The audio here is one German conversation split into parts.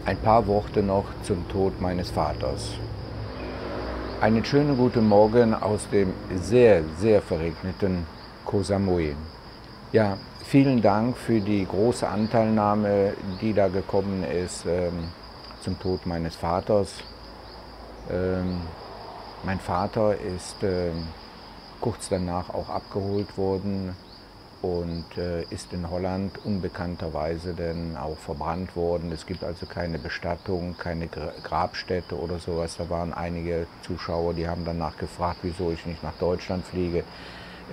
Ein paar Worte noch zum Tod meines Vaters. Einen schönen guten Morgen aus dem sehr, sehr verregneten Koh Samui. Ja, vielen Dank für die große Anteilnahme, die da gekommen ist zum Tod meines Vaters. Mein Vater ist kurz danach auch abgeholt worden und ist in Holland unbekannterweise dann auch verbrannt worden. Es gibt also keine Bestattung, keine Grabstätte oder sowas. Da waren einige Zuschauer, die haben danach gefragt, wieso ich nicht nach Deutschland fliege.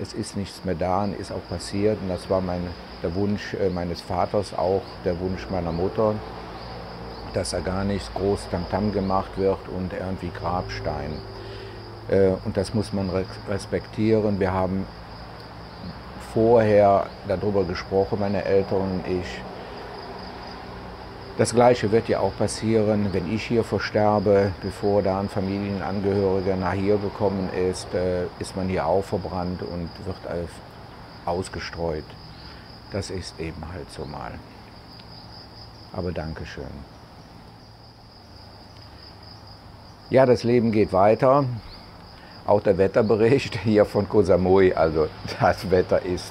Es ist nichts mehr da und ist auch passiert. Und das war der Wunsch meines Vaters, auch der Wunsch meiner Mutter, dass er gar nicht groß Tamtam gemacht wird und irgendwie Grabstein. Und das muss man respektieren. Wir haben vorher darüber gesprochen, meine Eltern und ich. Das Gleiche wird ja auch passieren, wenn ich hier versterbe, bevor da ein Familienangehöriger nach hier gekommen ist man hier auch verbrannt und wird ausgestreut. Das ist eben halt so mal. Aber Dankeschön. Ja, das Leben geht weiter. Auch der Wetterbericht hier von Koh Samui, also das Wetter ist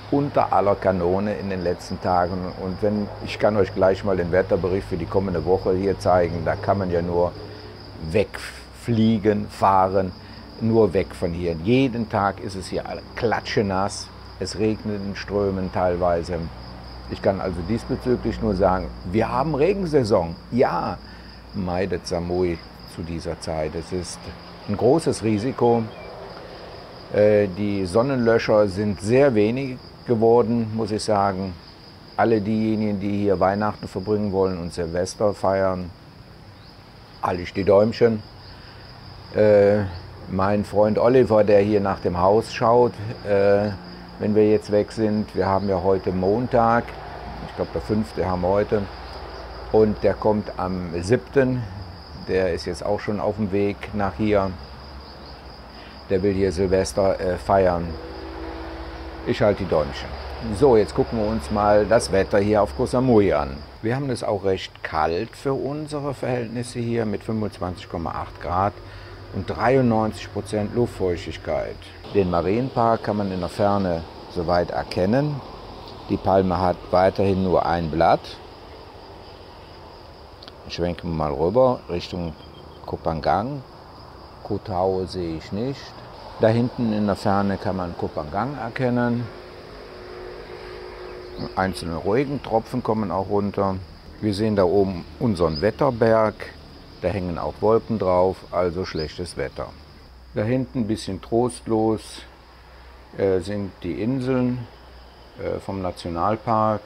unter aller Kanone in den letzten Tagen. Und ich kann euch gleich mal den Wetterbericht für die kommende Woche hier zeigen, da kann man ja nur wegfliegen, fahren, nur weg von hier. Jeden Tag ist es hier klatschenass, es regnet in Strömen teilweise. Ich kann also diesbezüglich nur sagen, wir haben Regensaison. Ja, meidet Samui zu dieser Zeit. Es ist ein großes Risiko. Die Sonnenlöscher sind sehr wenig geworden, muss ich sagen. Alle diejenigen, die hier Weihnachten verbringen wollen und Silvester feiern, alle die Däumchen. Mein Freund Oliver, der hier nach dem Haus schaut, wenn wir jetzt weg sind, wir haben ja heute Montag, ich glaube der 5. haben wir heute, und der kommt am 7., der ist jetzt auch schon auf dem Weg nach hier. Der will hier Silvester feiern. Ich halte die Däumchen. So, jetzt gucken wir uns mal das Wetter hier auf Koh Samui an. Wir haben es auch recht kalt für unsere Verhältnisse hier mit 25,8 Grad und 93% Luftfeuchtigkeit. Den Marienpark kann man in der Ferne soweit erkennen. Die Palme hat weiterhin nur ein Blatt. Schwenken wir mal rüber Richtung Koh Phangan. Koh Tao sehe ich nicht. Da hinten in der Ferne kann man Koh Phangan erkennen. Einzelne Regentropfen kommen auch runter. Wir sehen da oben unseren Wetterberg. Da hängen auch Wolken drauf, also schlechtes Wetter. Da hinten ein bisschen trostlos sind die Inseln vom Nationalpark.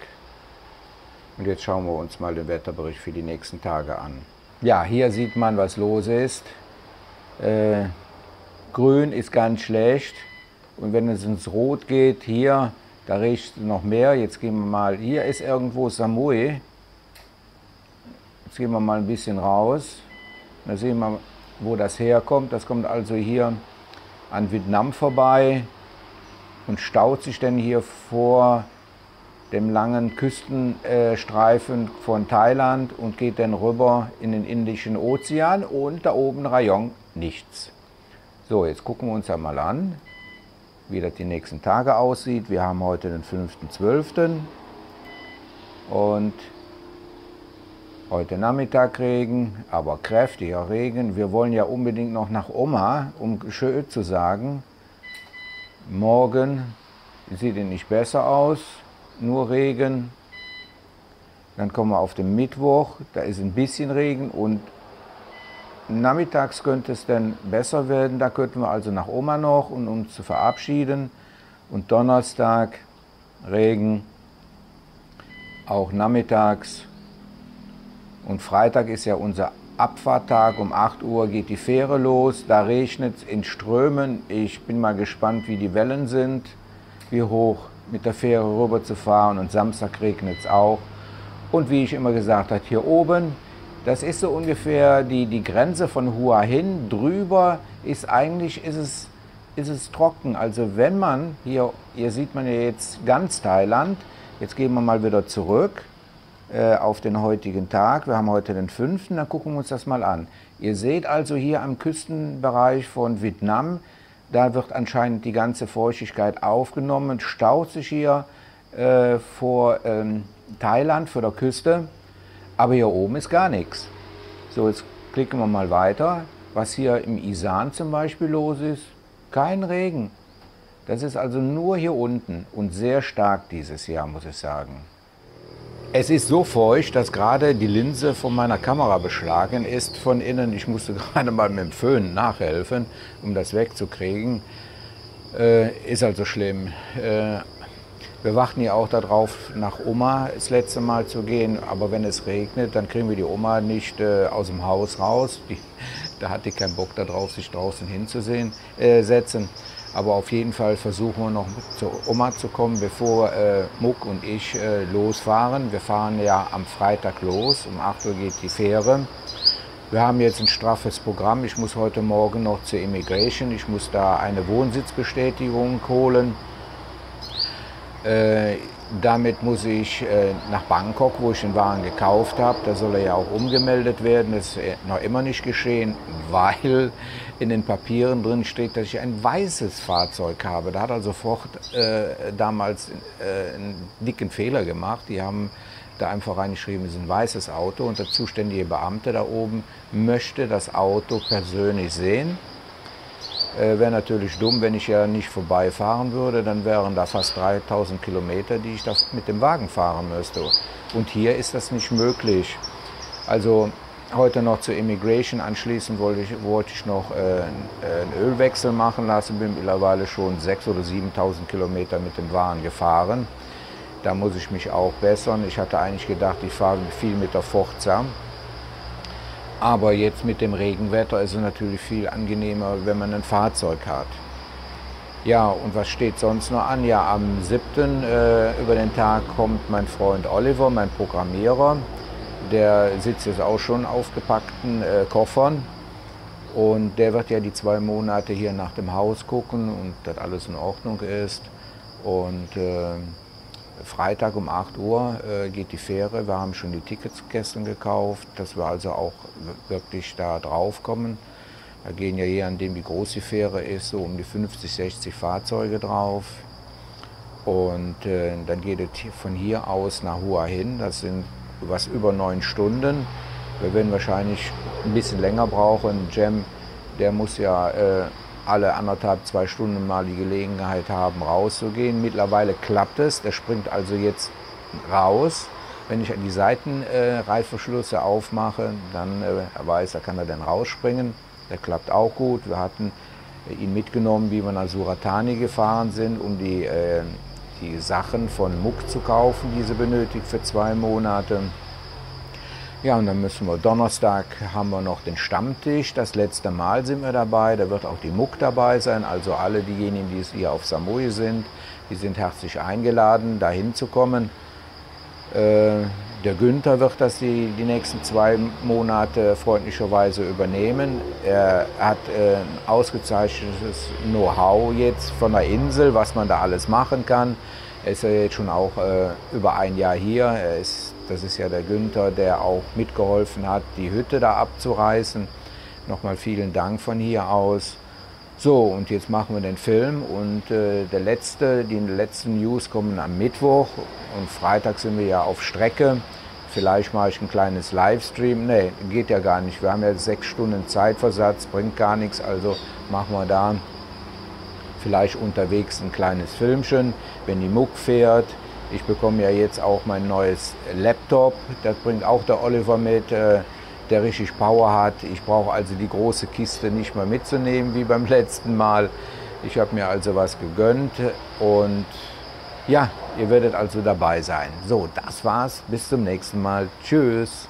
Und jetzt schauen wir uns mal den Wetterbericht für die nächsten Tage an. Ja, hier sieht man, was los ist. Grün ist ganz schlecht. Und wenn es ins Rot geht, hier, da riecht es noch mehr. Jetzt gehen wir mal, hier ist irgendwo Samui. Jetzt gehen wir mal ein bisschen raus. Da sehen wir, wo das herkommt. Das kommt also hier an Vietnam vorbei und staut sich dann hier vor dem langen Küstenstreifen von Thailand und geht dann rüber in den Indischen Ozean und da oben Rayong nichts. So, jetzt gucken wir uns einmal an, wie das die nächsten Tage aussieht. Wir haben heute den 5.12. und heute Nachmittag Regen, aber kräftiger Regen. Wir wollen ja unbedingt noch nach Oma, um schön zu sagen. Morgen sieht es nicht besser aus. Nur Regen, dann kommen wir auf den Mittwoch, da ist ein bisschen Regen und nachmittags könnte es dann besser werden, da könnten wir also nach Oma noch, um uns zu verabschieden. Und Donnerstag Regen, auch nachmittags. Und Freitag ist ja unser Abfahrttag, um 8 Uhr geht die Fähre los, da regnet es in Strömen. Ich bin mal gespannt, wie die Wellen sind, wie hoch mit der Fähre rüber zu fahren, und Samstag regnet es auch. Und wie ich immer gesagt habe, hier oben, das ist so ungefähr die Grenze von Hua Hin. Drüber ist es trocken. Also wenn man, hier sieht man ja jetzt ganz Thailand, jetzt gehen wir mal wieder zurück, auf den heutigen Tag. Wir haben heute den 5., dann gucken wir uns das mal an. Ihr seht also hier am Küstenbereich von Vietnam, da wird anscheinend die ganze Feuchtigkeit aufgenommen, staut sich hier vor Thailand, vor der Küste, aber hier oben ist gar nichts. So, jetzt klicken wir mal weiter. Was hier im Isan zum Beispiel los ist, kein Regen. Das ist also nur hier unten und sehr stark dieses Jahr, muss ich sagen. Es ist so feucht, dass gerade die Linse von meiner Kamera beschlagen ist von innen. Ich musste gerade mal mit dem Föhn nachhelfen, um das wegzukriegen. Ist also schlimm. Wir warten ja auch darauf, nach Oma das letzte Mal zu gehen. Aber wenn es regnet, dann kriegen wir die Oma nicht aus dem Haus raus. Da hat die keinen Bock darauf, sich draußen hinzusetzen. Aber auf jeden Fall versuchen wir noch zur Oma zu kommen, bevor Muck und ich losfahren. Wir fahren ja am Freitag los, um 8 Uhr geht die Fähre. Wir haben jetzt ein straffes Programm. Ich muss heute Morgen noch zur Immigration. Ich muss da eine Wohnsitzbestätigung holen. Damit muss ich nach Bangkok, wo ich den Wagen gekauft habe. Da soll er ja auch umgemeldet werden. Das ist noch immer nicht geschehen, weil in den Papieren drin steht, dass ich ein weißes Fahrzeug habe. Da hat also Ford damals einen dicken Fehler gemacht. Die haben da einfach reingeschrieben, es ist ein weißes Auto und der zuständige Beamte da oben möchte das Auto persönlich sehen. Wäre natürlich dumm, wenn ich ja nicht vorbeifahren würde, dann wären da fast 3000 Kilometer, die ich da mit dem Wagen fahren müsste. Und hier ist das nicht möglich. Also heute noch zur Immigration, anschließend wollte ich noch einen Ölwechsel machen lassen, bin mittlerweile schon 6.000 oder 7.000 Kilometer mit dem Wagen gefahren. Da muss ich mich auch bessern. Ich hatte eigentlich gedacht, ich fahre viel mit der Forza. Aber jetzt mit dem Regenwetter ist es natürlich viel angenehmer, wenn man ein Fahrzeug hat. Ja, und was steht sonst noch an? Ja, am 7. Über den Tag kommt mein Freund Oliver, mein Programmierer. Der sitzt jetzt auch schon auf gepackten Koffern. Und der wird ja die 2 Monate hier nach dem Haus gucken und dass alles in Ordnung ist. Und Freitag um 8 Uhr geht die Fähre. Wir haben schon die Tickets gestern gekauft, dass wir also auch wirklich da drauf kommen. Da gehen ja je nachdem, wie groß die Fähre ist, so um die 50, 60 Fahrzeuge drauf. Und dann geht es von hier aus nach Hua Hin. Das sind was über 9 Stunden. Wir werden wahrscheinlich ein bisschen länger brauchen. Jem, der muss ja alle 1,5, 2 Stunden mal die Gelegenheit haben, rauszugehen. Mittlerweile klappt es, der springt also jetzt raus. Wenn ich die Seitenreißverschlüsse aufmache, dann da kann er dann rausspringen. Der klappt auch gut. Wir hatten ihn mitgenommen, wie wir nach Suratani gefahren sind, um die Sachen von Muck zu kaufen, die sie benötigt für 2 Monate. Ja, und dann müssen wir Donnerstag haben wir noch den Stammtisch. Das letzte Mal sind wir dabei. Da wird auch die Muck dabei sein. Also alle diejenigen, die hier auf Samui sind, die sind herzlich eingeladen, da hinzukommen. Der Günther wird das die nächsten 2 Monate freundlicherweise übernehmen. Er hat ein ausgezeichnetes Know-how jetzt von der Insel, was man da alles machen kann. Er ist ja jetzt schon auch über ein Jahr hier. Das ist ja der Günther, der auch mitgeholfen hat, die Hütte da abzureißen. Nochmal vielen Dank von hier aus. So, und jetzt machen wir den Film und die letzten News kommen am Mittwoch und Freitag sind wir ja auf Strecke. Vielleicht mache ich ein kleines Livestream. Nee, geht ja gar nicht. Wir haben ja 6 Stunden Zeitversatz, bringt gar nichts, also machen wir da vielleicht unterwegs ein kleines Filmchen, wenn die Muck fährt. Ich bekomme ja jetzt auch mein neues Laptop, das bringt auch der Oliver mit, der richtig Power hat. Ich brauche also die große Kiste nicht mehr mitzunehmen wie beim letzten Mal. Ich habe mir also was gegönnt und ja, ihr werdet also dabei sein. So, das war's. Bis zum nächsten Mal. Tschüss.